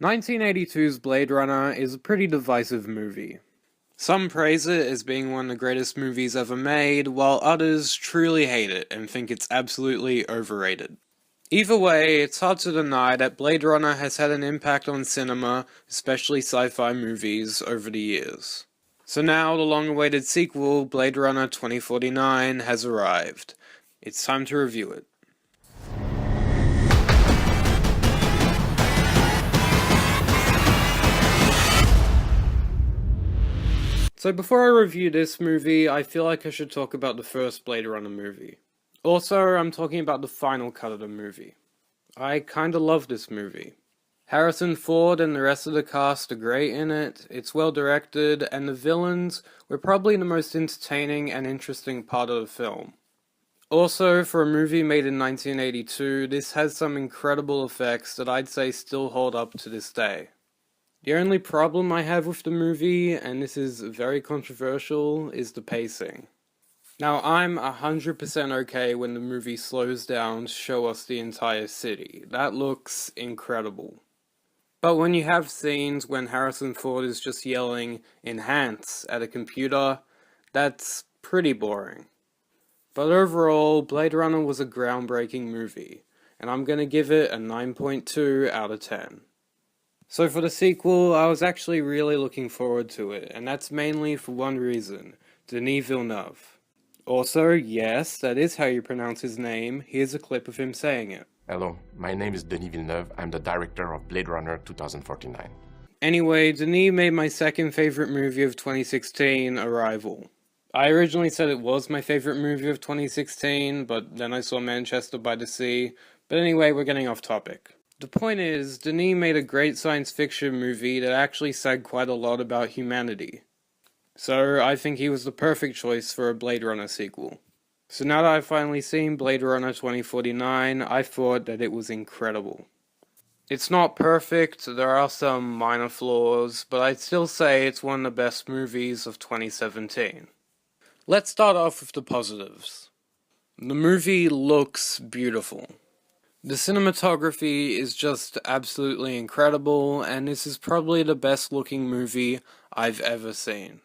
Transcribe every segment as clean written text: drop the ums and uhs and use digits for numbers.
1982's Blade Runner is a pretty divisive movie. Some praise it as being one of the greatest movies ever made, while others truly hate it and think it's absolutely overrated. Either way, it's hard to deny that Blade Runner has had an impact on cinema, especially sci-fi movies, over the years. So now the long-awaited sequel, Blade Runner 2049, has arrived. It's time to review it. So before I review this movie, I feel like I should talk about the first Blade Runner movie. Also, I'm talking about the final cut of the movie. I kinda love this movie. Harrison Ford and the rest of the cast are great in it, it's well directed, and the villains were probably the most entertaining and interesting part of the film. Also, for a movie made in 1982, this has some incredible effects that I'd say still hold up to this day. The only problem I have with the movie, and this is very controversial, is the pacing. Now, I'm 100% okay when the movie slows down to show us the entire city. That looks incredible. But when you have scenes when Harrison Ford is just yelling "enhance" at a computer, that's pretty boring. But overall, Blade Runner was a groundbreaking movie, and I'm gonna give it a 9.2 out of 10. So for the sequel, I was actually really looking forward to it, and that's mainly for one reason: Denis Villeneuve. Also, yes, that is how you pronounce his name. Here's a clip of him saying it. Hello, my name is Denis Villeneuve. I'm the director of Blade Runner 2049. Anyway, Denis made my second favorite movie of 2016, Arrival. I originally said it was my favorite movie of 2016, but then I saw Manchester by the Sea. But anyway, we're getting off topic. The point is, Denis made a great science fiction movie that actually said quite a lot about humanity. So I think he was the perfect choice for a Blade Runner sequel. So now that I've finally seen Blade Runner 2049, I thought that it was incredible. It's not perfect, there are some minor flaws, but I'd still say it's one of the best movies of 2017. Let's start off with the positives. The movie looks beautiful. The cinematography is just absolutely incredible, and this is probably the best looking movie I've ever seen.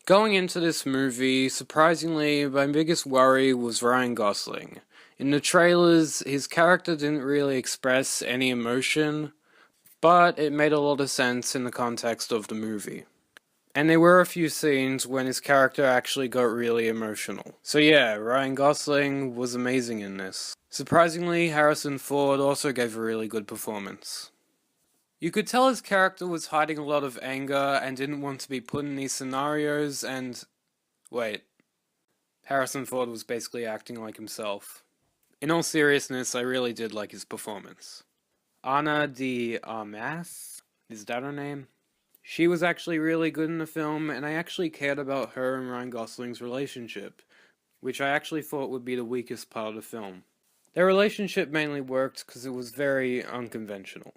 Going into this movie, surprisingly, my biggest worry was Ryan Gosling. In the trailers, his character didn't really express any emotion, but it made a lot of sense in the context of the movie. And there were a few scenes when his character actually got really emotional. So yeah, Ryan Gosling was amazing in this. Surprisingly, Harrison Ford also gave a really good performance. You could tell his character was hiding a lot of anger and didn't want to be put in these scenarios, and... wait. Harrison Ford was basically acting like himself. In all seriousness, I really did like his performance. Ana de Armas? Is that her name? She was actually really good in the film, and I actually cared about her and Ryan Gosling's relationship, which I actually thought would be the weakest part of the film. Their relationship mainly worked because it was very unconventional.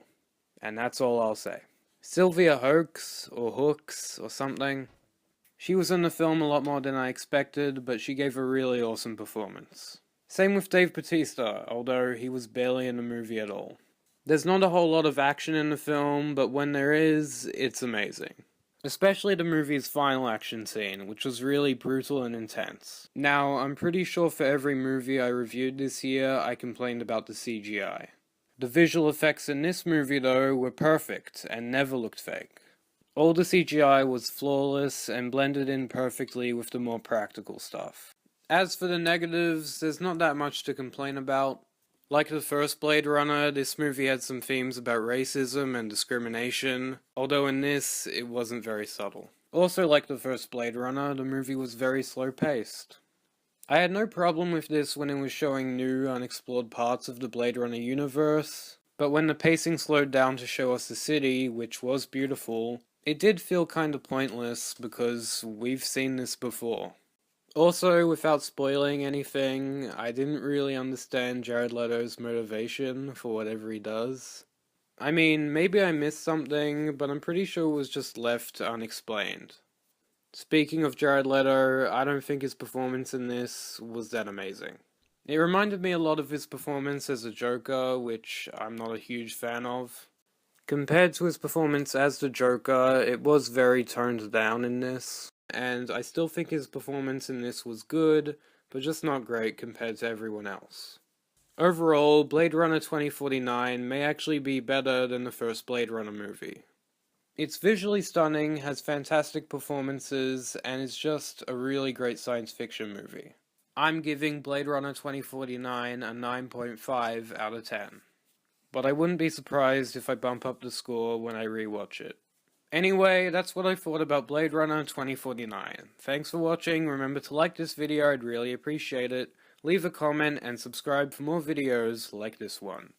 And that's all I'll say. Sylvia Hoeks, or Hooks, or something. She was in the film a lot more than I expected, but she gave a really awesome performance. Same with Dave Bautista, although he was barely in the movie at all. There's not a whole lot of action in the film, but when there is, it's amazing. Especially the movie's final action scene, which was really brutal and intense. Now, I'm pretty sure for every movie I reviewed this year, I complained about the CGI. The visual effects in this movie, though, were perfect and never looked fake. All the CGI was flawless and blended in perfectly with the more practical stuff. As for the negatives, there's not that much to complain about. Like the first Blade Runner, this movie had some themes about racism and discrimination, although in this, it wasn't very subtle. Also, like the first Blade Runner, the movie was very slow-paced. I had no problem with this when it was showing new, unexplored parts of the Blade Runner universe, but when the pacing slowed down to show us the city, which was beautiful, it did feel kinda pointless because we've seen this before. Also, without spoiling anything, I didn't really understand Jared Leto's motivation for whatever he does. I mean, maybe I missed something, but I'm pretty sure it was just left unexplained. Speaking of Jared Leto, I don't think his performance in this was that amazing. It reminded me a lot of his performance as a Joker, which I'm not a huge fan of. Compared to his performance as the Joker, it was very toned down in this, and I still think his performance in this was good, but just not great compared to everyone else. Overall, Blade Runner 2049 may actually be better than the first Blade Runner movie. It's visually stunning, has fantastic performances, and is just a really great science fiction movie. I'm giving Blade Runner 2049 a 9.5 out of 10. But I wouldn't be surprised if I bump up the score when I rewatch it. Anyway, that's what I thought about Blade Runner 2049. Thanks for watching, remember to like this video, I'd really appreciate it. Leave a comment and subscribe for more videos like this one.